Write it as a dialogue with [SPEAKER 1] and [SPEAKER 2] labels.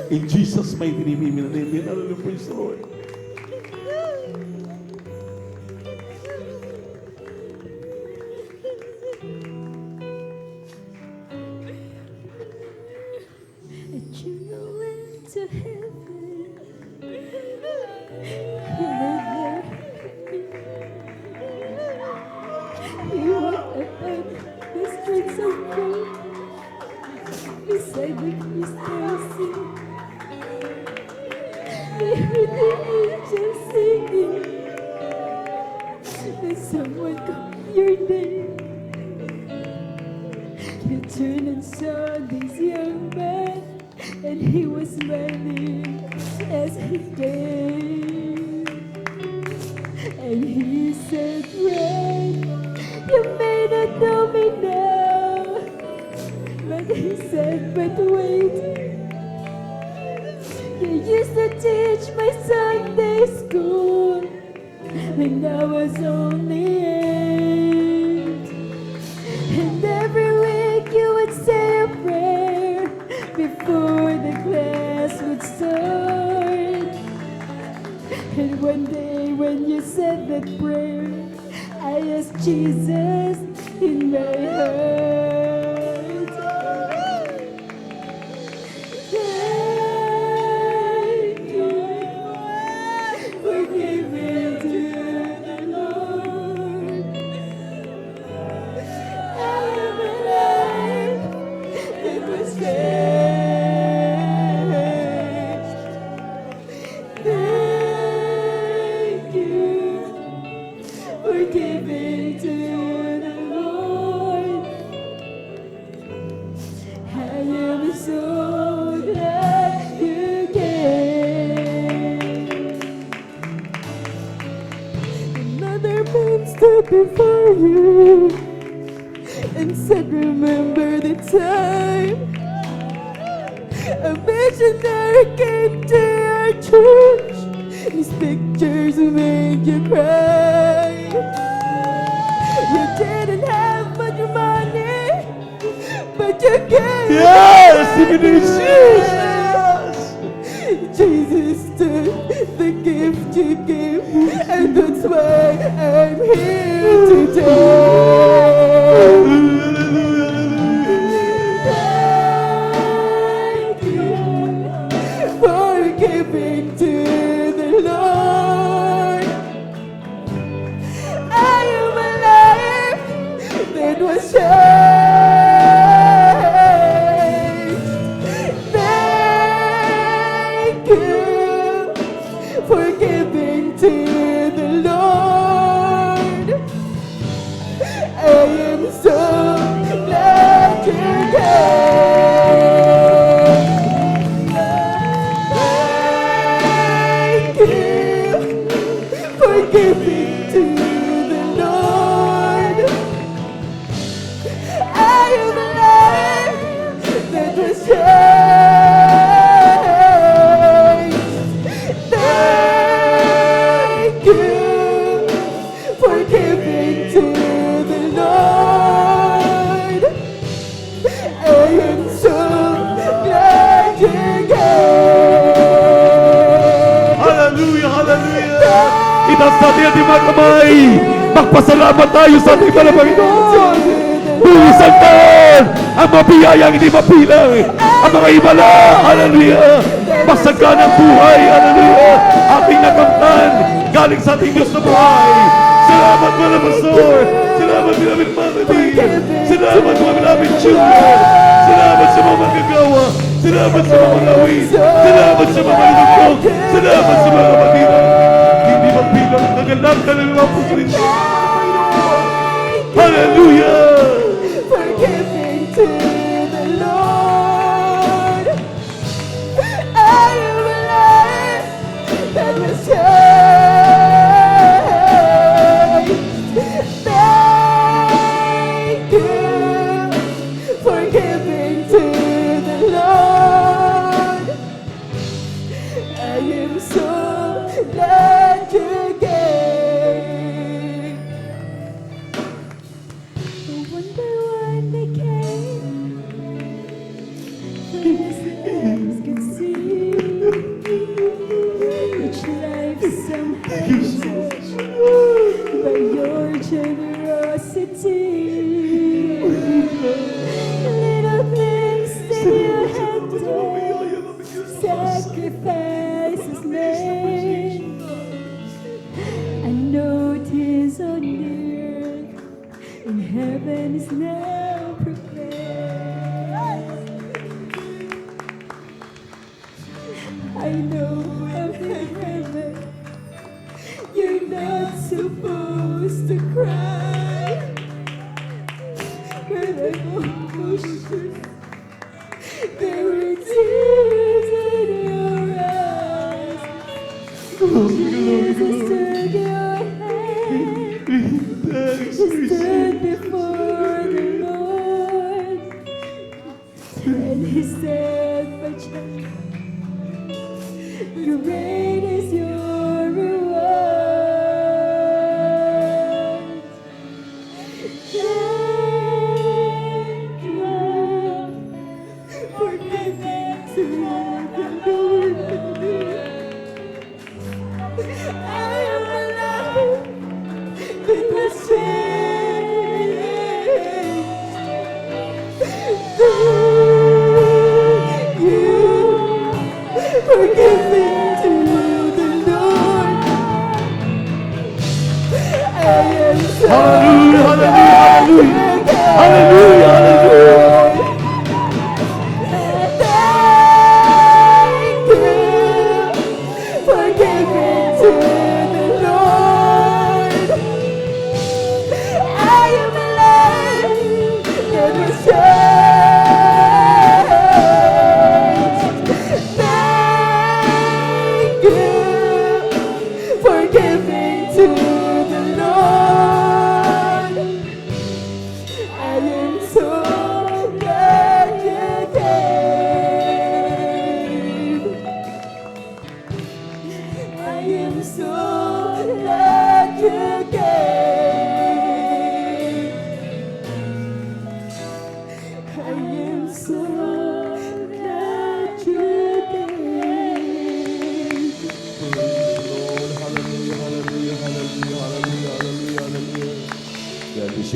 [SPEAKER 1] In Jesus' mighty name, amen and amen. Hallelujah, praise the Lord.
[SPEAKER 2] That you went to heaven, you walked upon the streets of gold, beside the crystal sea. We heard the angels singing, and someone called your name. You turned and saw this young man, and he was smiling as he came. And he said, "Friend, you may not know me now." But he said, "But wait, you used to teach my Sunday school when I was only 8. And every week you would say a prayer before the class would start. And one day when you said that prayer, I asked Jesus in my heart. Thank you for giving to the Lord. I am alive that was changed. Thank you for giving to the Lord. I am so glad you came. Another man stood before you and said, "Remember the time a missionary came to our church. His pictures made you cry. You didn't have much money, but you gave."
[SPEAKER 1] Yes, even Jesus.
[SPEAKER 2] Jesus took the gift you gave, and that's why I'm here today. Thank you for giving to the Lord. I am alive that was changed. Thank you for giving to the Lord. I am so glad you came. Thank you for giving to the Lord. I am alive that was changed. Thank you for giving to the Lord. I am so glad you came.
[SPEAKER 1] Hallelujah, hallelujah. Itaas natin ang ating mga kamay. Magpasalamat tayo sa ating mga Panginoon. Buwisan taon ang mga biyayang hindi mapilang. Ang mga himala, hallelujah. Masaganang buhay, hallelujah. Ating nakamtan, galing sa ating Diyos na buhay. Salamat mga pastor. Salamat mga minamahal. Salamat mga minamahal children. Salamat sa mga magagawa. Salamat sa mga awit. Salamat sa mga inugtog. Salamat sa mga kapatiran. Hindi magbilang ang kagalakan ng mga puso. Hallelujah!
[SPEAKER 2] For giving to the Lord. I am alive that was changed. Thank you for giving to the Lord. I am so glad you came. I know up in heaven, you're not supposed to cry, but I'm almost sure there were tears in your eyes. Jesus took your hand, you stood before the Lord, and he said, my child, great is your reward. Thank you for giving to the Lord. I am alive with my strength. Thank you for giving to the Lord. I am so
[SPEAKER 1] Hallelujah, hallelujah, hallelujah, hallelujah.
[SPEAKER 2] thank you for giving to the Lord. I am alive in the thank you for giving to the Lord. I am so glad you gave. I am so glad you